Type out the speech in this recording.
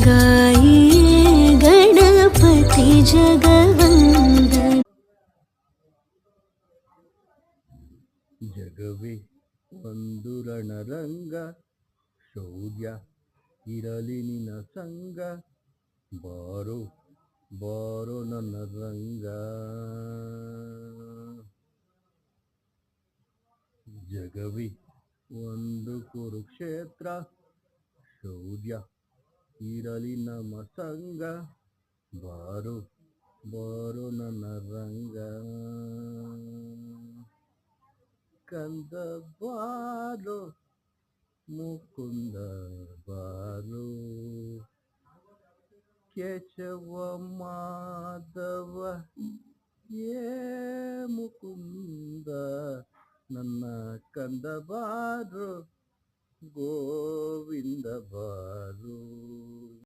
गाये गणपति जगवंदन। ಜಗವೇ ಒಂದು ರಣರಂಗ, ಶೌರ್ಯ ಇರಲಿ ನಿನ್ನ ಸಂಗ, ಬಾರೋ ಬಾರೋ ನನ್ನ ರಂಗ. ಜಗವೇ ಒಂದು ಕುರುಕ್ಷೇತ್ರ, ಶೌರ್ಯ ಇರಲಿ ನಮ್ಮ ಸಂಗ, ಬಾರೋ ಬಾರೋ ನನ್ನ ರಂಗ. ಕಂದ ಬಾರೋ ಮುಕುಂದ ಬಾರೋ, ಕೇಶವ ಮಾಧವ ಏ ಮುಕುಂದ, ನನ್ನ ಕಂದ ಬಾರೋ ಗೋವಿಂದ ಬಾರೋ.